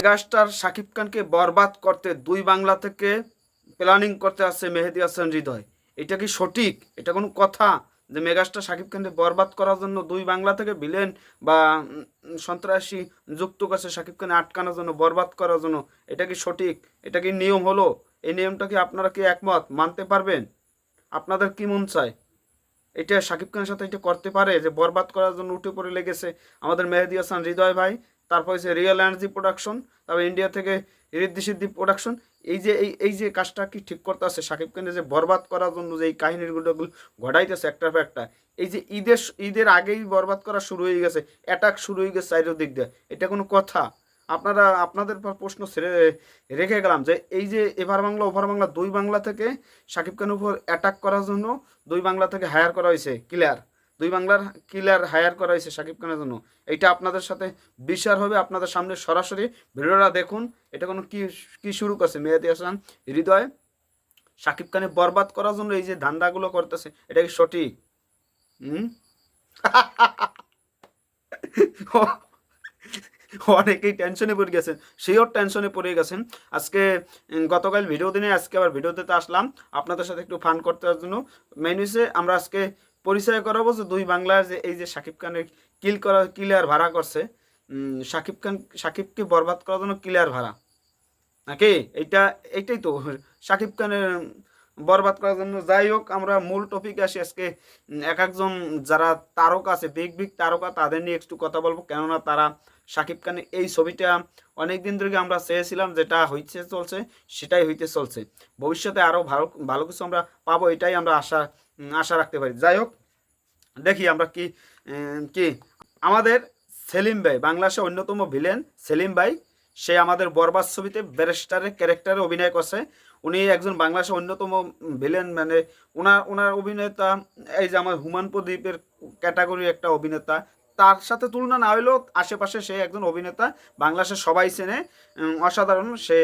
Megastar Shakib খানকে বরবাদ করতে দুই বাংলা থেকে প্ল্যানিং করতে আসছে মেহেদী হাসান হৃদয়। এটা কি সঠিক? এটা কোনো কথা যে মেগাস্টার শাকিব খানকে বরবাদ করার জন্য দুই বাংলা থেকে ভিলেন বা সন্ত্রাসী যুক্ত করছে শাকিব খানে আটকানোর জন্য, বরবাদ করার জন্য? এটা কি সঠিক? এটা কি নিয়ম হলো? এই নিয়মটা কি আপনারা কি একমত, মানতে পারবেন? আপনাদের কি মন চায়? এটা শাকিব খানের সাথে এটা করতে পারে যে বরবাদ করার জন্য উঠে পড়ে লেগেছে আমাদের মেহেদী হাসান হৃদয় ভাই, তারপর হচ্ছে রিয়েল এনার্জি প্রোডাকশন, তারপর ইন্ডিয়া থেকে ঋদ্ধি সিদ্ধি প্রোডাকশন। এই যে কাজটা কি ঠিক করতে আছে শাকিব খানের যে বরবাদ করার জন্য যে এই কাহিনীগুলো ঘটাইতেছে একটার পর একটা? এই যে ঈদের আগেই বরবাদ করা শুরু হয়ে গেছে, অ্যাটাক শুরু হয়ে গেছে চারিদিক দিয়ে। এটা কোনো কথা? আপনারা আপনাদের প্রশ্ন ছেড়ে রেখে গেলাম যে এই যে এভার বাংলা ওভার বাংলা দুই বাংলা থেকে শাকিব খানের উপর অ্যাটাক করার জন্য দুই বাংলা থেকে হায়ার করা হয়েছে ক্লিয়ার, দুই বাংলার ক্লিয়ার হায়ার করা হয়েছে শাকিব খানের জন্য। এইটা আপনাদের সাথে বিচার হবে, আপনাদের সামনে সরাসরি ভিডিওটা দেখুন। এটা কোনো কি কি শুরু করছে মেহেদী হাসান হৃদয় শাকিব খানের বরবাদ করার জন্য এই যে ধান্দাগুলো করতেছে, এটা কি সঠিক? হুম অনেকেই টেনশনে পড়ে গেছেন, সেও টেনশনে পড়ে গেছেন। আজকে গতকাল ভিডিও দিনে আজকে আবার ভিডিও দিতে আসলাম আপনাদের সাথে একটু ফান করতে জন্য। মেইন হচ্ছে আমরা আজকে পরিচয় করাবো যে দুই বাংলার যে এই যে শাকিব খানের ক্লিয়ার ভাড়া করছে, শাকিবকে বরবাদ করার জন্য ক্লিয়ার ভাড়া নাকি? এইটাই তো শাকিব খানের বরবাদ করার জন্য। যাই হোক, আমরা মূল টপিকে আসি আজকে। এক একজন যারা তারকা আছে, বিগ বিগ তারকা, তাদের নিয়ে একটু কথা বলবো, কেননা তারা শাকিব খানের এই ছবিটা অনেক দিন ধরে আমরা চেয়েছিলাম, যেটা হইতে চলছে সেটাই হইতে চলছে। ভবিষ্যতে আরও ভালো ভালো কিছু আমরা পাবো, এটাই আমরা আশা রাখতে পারি। যাই হোক, দেখি আমরা কি কি আমাদের সেলিম ভাই, বাংলাদেশের অন্যতম ভিলেন সেলিম ভাই, সে আমাদের বরবাদ ছবিতে ব্যারিস্টারের ক্যারেক্টারে অভিনয় করছে। উনি একজন বাংলাদেশের অন্যতম ভিলেন, মানে ওনার অভিনেতা এই যে আমার হুমান প্রদীপের ক্যাটাগরির একটা অভিনেতা, তার সাথে তুলনা না হইলেও আশেপাশে সে একজন অভিনেতা, বাংলাদেশের সবাই চেনে, অসাধারণ সে।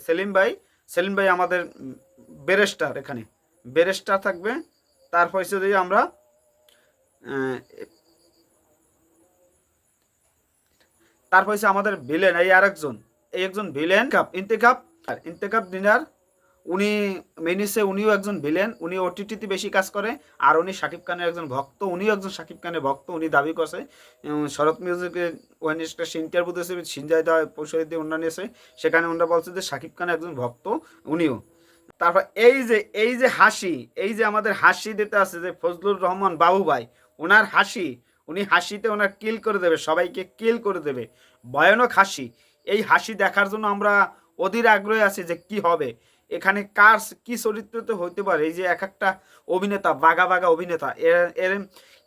সেলিম ভাই আমাদের ব্যারিস্টার, এখানে ব্যারিস্টার থাকবে। তারপর হচ্ছে যে আমরা তারপর হচ্ছে আমাদের ভিলেন এই একজন ভিলেন ইন্তেখাব দিনার। উনি মেনিসে উনিও একজন ভিলেন, উনি ওটিটিতে বেশি কাজ করে। আর উনি শাকিব খানের একজন ভক্ত, উনিও একজন শাকিব খানের ভক্ত, উনি দাবি করছে। শরৎ মিউজিকে ওখানে একটা ইন্টারভিউ দিয়েছে, সিনজাই দা পরিষদ দিয়ে অন্যান্য এসে, সেখানে ওনারা বলছে যে শাকিব খানের একজন ভক্ত উনিও। তারপর এই যে হাসি, এই যে আমাদের হাসি দিতে আছে যে ফজলুর রহমান বাবু ভাই, ওনার হাসি, উনি হাসিতে ওনার কিল করে দেবে, সবাইকে কিল করে দেবে, ভয়ানক হাসি। এই হাসি দেখার জন্য আমরা অধীর আগ্রহে আছি যে কি হবে এখানে, কার কি চরিত্রতে হইতে পারে। এই যে এক একটা অভিনেতা, বাঘা বাঘা অভিনেতা, এর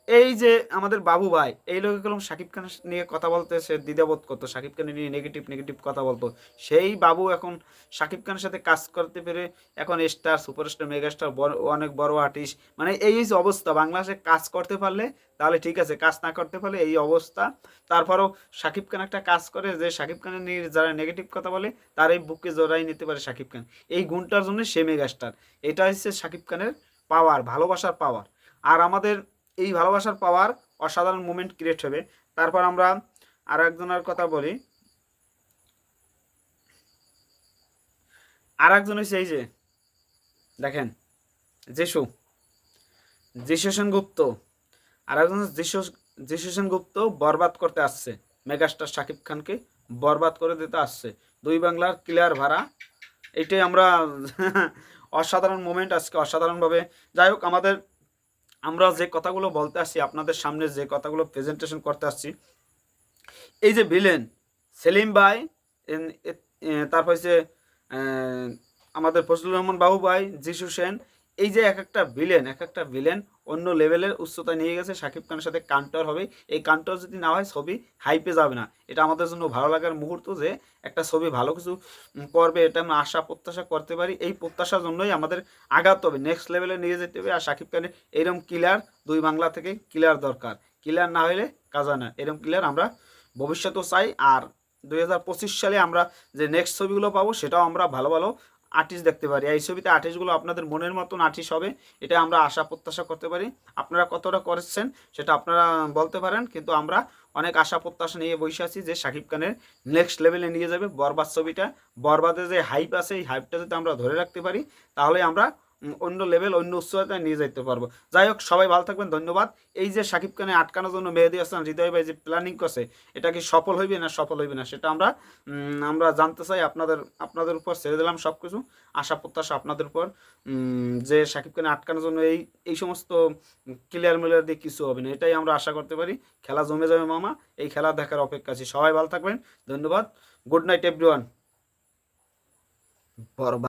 এই যে আমাদের বাবু ভাই, এই লোক কলম শাকিব খান নিয়ে কথা বলতে সে দ্বিধাবোধ করতো, শাকিব খানের নিয়ে নেগেটিভ কথা বলতো। সেই বাবু এখন শাকিব খানের সাথে কাজ করতে পেরে এখন স্টার, সুপারস্টার, মেগাস্টার, অনেক বড় আর্টিস্ট, মানে এই যে অবস্থা। বাংলাদেশে কাজ করতে পারলে তাহলে ঠিক আছে, কাজ না করতে পারলে এই অবস্থা। তারপরও শাকিব খান একটা কাজ করে যে শাকিব খানের নিয়ে যারা নেগেটিভ কথা বলে তার এই বুককে জড়াই নিতে পারে শাকিব খান, এই গুণটার জন্য সে মেগাস্টার। এটা হচ্ছে শাকিব খানের পাওয়ার, ভালোবাসার পাওয়ার। আর আমাদের এই ভালোবাসার পাওয়ার অসাধারণ মুভমেন্ট ক্রিয়েট হবে। তারপর আমরা আর একজনের কথা বলি, আর একজন হচ্ছে এই যে দেখেন যিশু যিশু সেনগুপ্ত, আর একজন যিশু সেনগুপ্ত বরবাদ করতে আসছে, মেগাস্টার শাকিব খানকে বরবাদ করে দিতে আসছে। দুই বাংলার ক্লিয়ার ভাড়া, এইটাই আমরা অসাধারণ মোমেন্ট আজকে, অসাধারণভাবে। যাই হোক, আমরা যে কথাগুলো বলতে আসছি, আপনাদের সামনে যে কথাগুলো প্রেজেন্টেশন করতে আসছি, এই যে ভিলেন সেলিম ভাই, তারপর হচ্ছে আমাদের ফজলুর রহমান বাবু ভাই, যিশু সেন, এই যে এক একটা ভিলেন অন্য লেভেলের উচ্চতায় নিয়ে গেছে। শাকিব খানের সাথে কাউন্টার হবে, এই কাউন্টার যদি না হয় ছবি হাইপে যাবে না। এটা আমাদের জন্য ভালো লাগার মুহূর্ত যে একটা ছবি ভালো কিছু করবে, এটা আমরা আশা প্রত্যাশা করতে পারি। এই প্রত্যাশার জন্যই আমাদের আগাতে হবে, নেক্সট লেভেলে নিয়ে যেতে হবে। আর শাকিব খানের এরকম ক্লিয়ার দুই বাংলা থেকে ক্লিয়ার দরকার, ক্লিয়ার না হলে কাজ হয় না। এরকম ক্লিয়ার আমরা ভবিষ্যতেও চাই। আর 2025 সালে আমরা যে নেক্সট ছবিগুলো পাবো সেটাও আমরা ভালো ভালো আর্টিস্ট দেখতে পারি। এই ছবিতে আর্টিস্টগুলো আপনাদের মনের মতন আর্টিস্ট হবে, এটা আমরা আশা প্রত্যাশা করতে পারি। আপনারা কতটা করেছেন সেটা আপনারা বলতে পারেন, কিন্তু আমরা অনেক আশা প্রত্যাশা নিয়ে বসে আছি যে শাকিব খানের নেক্সট লেভেলে নিয়ে যাবে বরবাদ ছবিটা। বরবাদে যে হাইপ আছে এই হাইপটা যদি আমরা ধরে রাখতে পারি তাহলে আমরা অন্য লেভেল, অন্য উচ্চতায় নিয়ে যেতে পারবো। যাই হোক, সবাই ভালো থাকবেন, ধন্যবাদ। এই যে শাকিব খানে আটকানোর জন্য মেহেদী হাসান হৃদয় ভাই যে প্ল্যানিং করছে, এটা কি সফল হইবে না সফল হইবে না সেটা আমরা জানতে চাই। আপনাদের উপর ছেড়ে দিলাম সব কিছু, আশা প্রত্যাশা আপনাদের উপর। যে শাকিব খানে আটকানোর জন্য এই সমস্ত ক্লিয়ার মিলিয়ার দিয়ে কিছু হবে না, এটাই আমরা আশা করতে পারি। খেলা জমে যাবে মামা, এই খেলা দেখার অপেক্ষা আছি। সবাই ভালো থাকবেন, ধন্যবাদ। Good night everyone. বরবাদ।